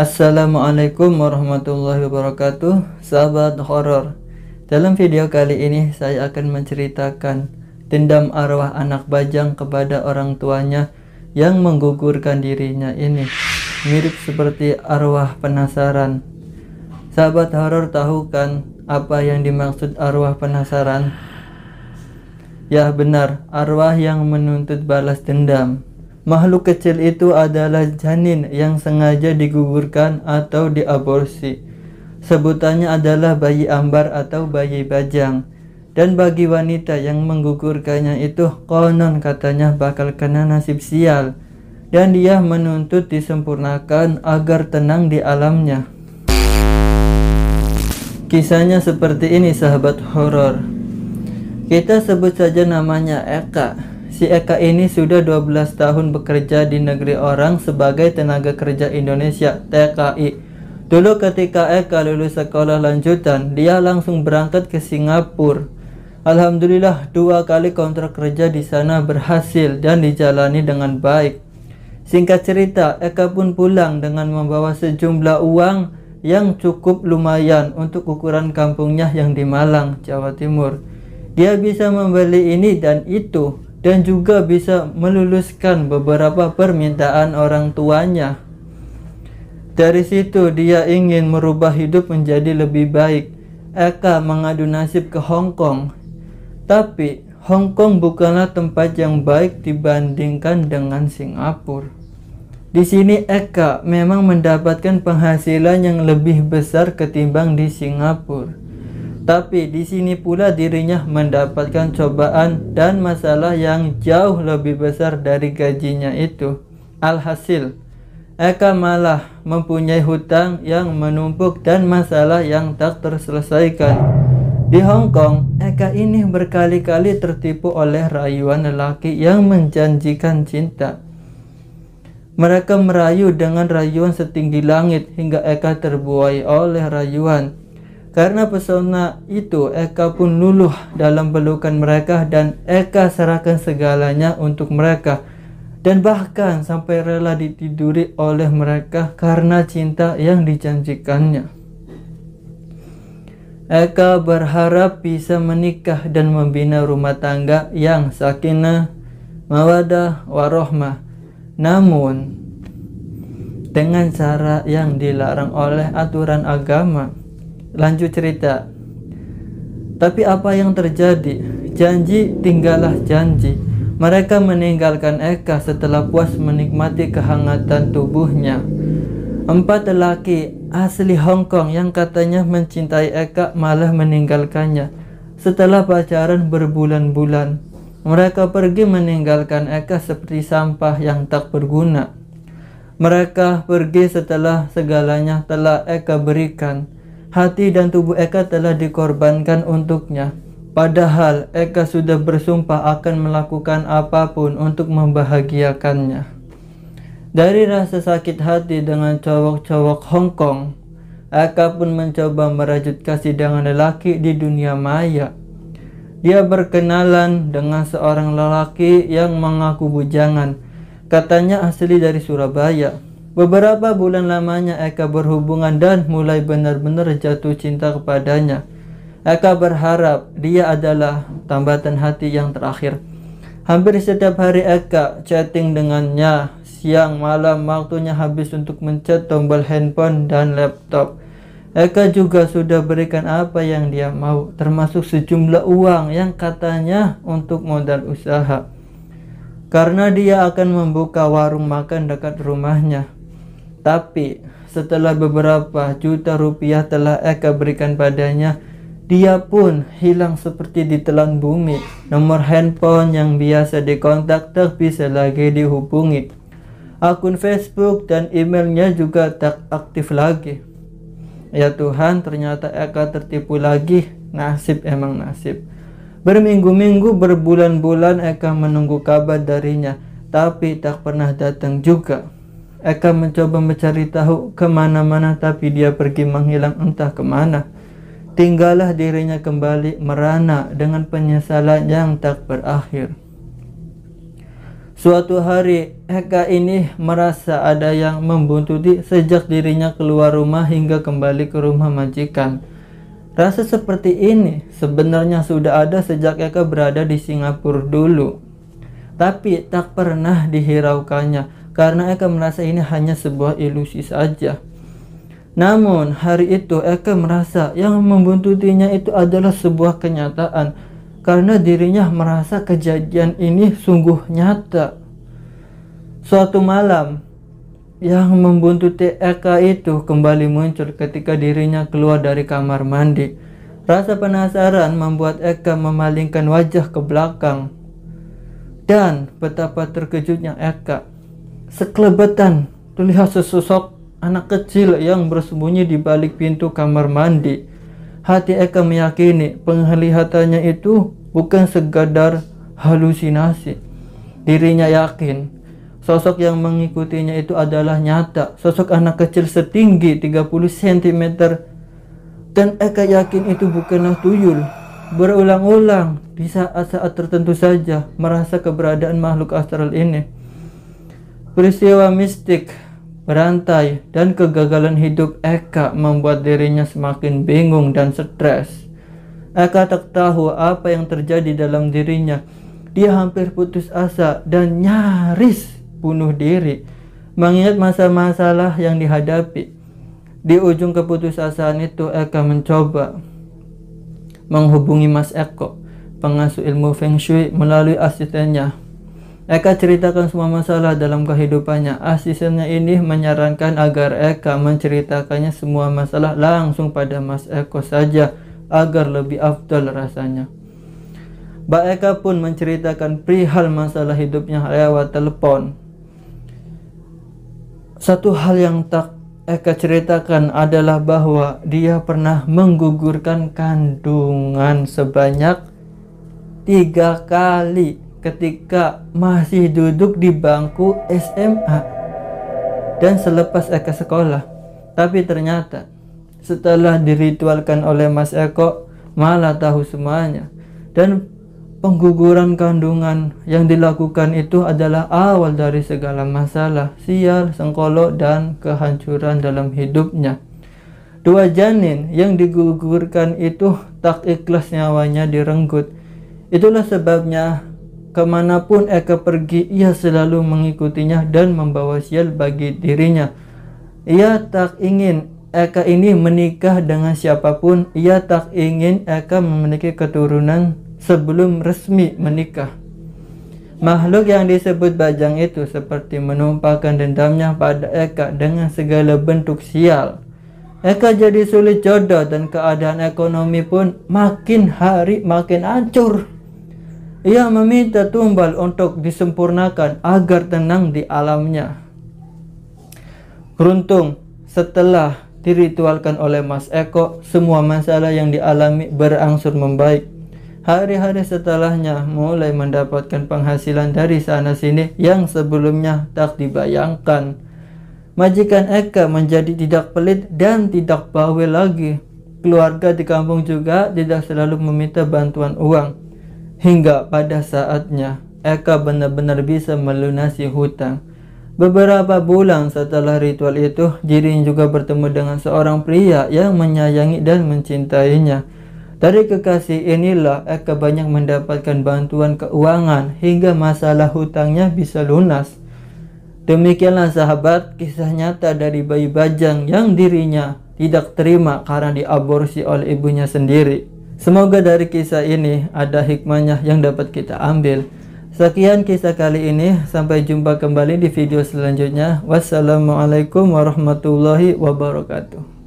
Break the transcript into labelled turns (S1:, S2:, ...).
S1: Assalamualaikum warahmatullahi wabarakatuh, sahabat horor. Dalam video kali ini saya akan menceritakan dendam arwah anak bajang kepada orang tuanya yang menggugurkan dirinya ini. Mirip seperti arwah penasaran. Sahabat horor, tahu kan apa yang dimaksud arwah penasaran? Ya benar, arwah yang menuntut balas dendam. Makhluk kecil itu adalah janin yang sengaja digugurkan atau diaborsi. Sebutannya adalah bayi ambar atau bayi bajang. Dan bagi wanita yang menggugurkannya itu konon katanya bakal kena nasib sial. Dan dia menuntut disempurnakan agar tenang di alamnya. Kisahnya seperti ini, sahabat horor. Kita sebut saja namanya Eka. Si Eka ini sudah 12 tahun bekerja di negeri orang sebagai tenaga kerja Indonesia (TKI). Dulu ketika Eka lulus sekolah lanjutan, dia langsung berangkat ke Singapura. Alhamdulillah 2 kali kontrak kerja di sana berhasil dan dijalani dengan baik. Singkat cerita, Eka pun pulang dengan membawa sejumlah uang yang cukup lumayan untuk ukuran kampungnya yang di Malang, Jawa Timur. Dia bisa membeli ini dan itu, dan juga bisa meluluskan beberapa permintaan orang tuanya. Dari situ dia ingin merubah hidup menjadi lebih baik. Eka mengadu nasib ke Hong Kong. Tapi Hong Kong bukanlah tempat yang baik dibandingkan dengan Singapura. Di sini Eka memang mendapatkan penghasilan yang lebih besar ketimbang di Singapura. Tapi di sini pula dirinya mendapatkan cobaan dan masalah yang jauh lebih besar dari gajinya itu. Alhasil, Eka malah mempunyai hutang yang menumpuk dan masalah yang tak terselesaikan. Di Hong Kong, Eka ini berkali-kali tertipu oleh rayuan lelaki yang menjanjikan cinta. Mereka merayu dengan rayuan setinggi langit hingga Eka terbuai oleh rayuan. Karena pesona itu, Eka pun luluh dalam pelukan mereka dan Eka serahkan segalanya untuk mereka. Dan bahkan sampai rela ditiduri oleh mereka karena cinta yang dijanjikannya. Eka berharap bisa menikah dan membina rumah tangga yang sakinah, mawaddah, warohmah. Namun, dengan cara yang dilarang oleh aturan agama. Lanjut cerita. Tapi apa yang terjadi? Janji tinggallah janji. Mereka meninggalkan Eka setelah puas menikmati kehangatan tubuhnya. 4 lelaki asli Hong Kong yang katanya mencintai Eka malah meninggalkannya. Setelah pacaran berbulan-bulan, mereka pergi meninggalkan Eka seperti sampah yang tak berguna. Mereka pergi setelah segalanya telah Eka berikan. Hati dan tubuh Eka telah dikorbankan untuknya. Padahal Eka sudah bersumpah akan melakukan apapun untuk membahagiakannya. Dari rasa sakit hati dengan cowok-cowok Hong Kong, Eka pun mencoba merajut kasih dengan lelaki di dunia maya. Dia berkenalan dengan seorang lelaki yang mengaku bujangan. Katanya asli dari Surabaya. Beberapa bulan lamanya Eka berhubungan dan mulai benar-benar jatuh cinta kepadanya. Eka berharap dia adalah tambatan hati yang terakhir. Hampir setiap hari Eka chatting dengannya. Siang malam waktunya habis untuk mencet tombol handphone dan laptop. Eka juga sudah berikan apa yang dia mau, termasuk sejumlah uang yang katanya untuk modal usaha. Karena dia akan membuka warung makan dekat rumahnya. Tapi setelah beberapa juta rupiah telah Eka berikan padanya, dia pun hilang seperti ditelan bumi. Nomor handphone yang biasa dikontak tak bisa lagi dihubungi. Akun Facebook dan emailnya juga tak aktif lagi. Ya Tuhan, ternyata Eka tertipu lagi. Nasib emang nasib. Berminggu-minggu, berbulan-bulan Eka menunggu kabar darinya, tapi tak pernah datang juga. Eka mencoba mencari tahu kemana-mana, tapi dia pergi menghilang entah kemana. Tinggallah dirinya kembali merana dengan penyesalan yang tak berakhir. Suatu hari Eka ini merasa ada yang membuntuti sejak dirinya keluar rumah hingga kembali ke rumah majikan. Rasa seperti ini sebenarnya sudah ada sejak Eka berada di Singapura dulu, tapi tak pernah dihiraukannya karena Eka merasa ini hanya sebuah ilusi saja. Namun hari itu Eka merasa yang membuntutinya itu adalah sebuah kenyataan, karena dirinya merasa kejadian ini sungguh nyata. Suatu malam, yang membuntuti Eka itu kembali muncul ketika dirinya keluar dari kamar mandi. Rasa penasaran membuat Eka memalingkan wajah ke belakang. Dan betapa terkejutnya Eka. Sekelebetan terlihat sesosok anak kecil yang bersembunyi di balik pintu kamar mandi. Hati Eka meyakini penglihatannya itu bukan sekadar halusinasi. Dirinya yakin sosok yang mengikutinya itu adalah nyata. Sosok anak kecil setinggi 30 cm. Dan Eka yakin itu bukanlah tuyul. Berulang-ulang di saat-saat tertentu saja merasa keberadaan makhluk astral ini. Peristiwa mistik, berantai, dan kegagalan hidup Eka membuat dirinya semakin bingung dan stres. Eka tak tahu apa yang terjadi dalam dirinya. Dia hampir putus asa dan nyaris bunuh diri mengingat masalah yang dihadapi. Di ujung keputusasaan itu Eka mencoba menghubungi Mas Eko, pengasuh ilmu Feng Shui, melalui asistennya. Eka ceritakan semua masalah dalam kehidupannya. Asistennya ini menyarankan agar Eka menceritakannya semua masalah langsung pada Mas Eko saja agar lebih afdal rasanya. Mbak Eka pun menceritakan perihal masalah hidupnya lewat telepon. Satu hal yang tak Eka ceritakan adalah bahwa dia pernah menggugurkan kandungan sebanyak 3 kali ketika masih duduk di bangku SMA dan selepas Eka sekolah. Tapi ternyata setelah diritualkan oleh Mas Eko malah tahu semuanya. Dan pengguguran kandungan yang dilakukan itu adalah awal dari segala masalah, sial, sengkolo, dan kehancuran dalam hidupnya. 2 janin yang digugurkan itu tak ikhlas nyawanya direnggut. Itulah sebabnya kemanapun Eka pergi, ia selalu mengikutinya dan membawa sial bagi dirinya. Ia tak ingin Eka ini menikah dengan siapapun. Ia tak ingin Eka memiliki keturunan sebelum resmi menikah. Makhluk yang disebut bajang itu seperti menumpahkan dendamnya pada Eka dengan segala bentuk sial. Eka jadi sulit jodoh dan keadaan ekonomi pun makin hari makin hancur. Ia meminta tumbal untuk disempurnakan agar tenang di alamnya. Beruntung setelah diritualkan oleh Mas Eko, semua masalah yang dialami berangsur membaik. Hari-hari setelahnya mulai mendapatkan penghasilan dari sana sini yang sebelumnya tak dibayangkan. Majikan Eka menjadi tidak pelit dan tidak bawel lagi. Keluarga di kampung juga tidak selalu meminta bantuan uang. Hingga pada saatnya Eka benar-benar bisa melunasi hutang. Beberapa bulan setelah ritual itu, Jirin juga bertemu dengan seorang pria yang menyayangi dan mencintainya. Dari kekasih inilah Eka banyak mendapatkan bantuan keuangan hingga masalah hutangnya bisa lunas. Demikianlah sahabat, kisah nyata dari bayi bajang yang dirinya tidak terima karena diaborsi oleh ibunya sendiri. Semoga dari kisah ini ada hikmahnya yang dapat kita ambil. Sekian kisah kali ini, sampai jumpa kembali di video selanjutnya. Wassalamualaikum warahmatullahi wabarakatuh.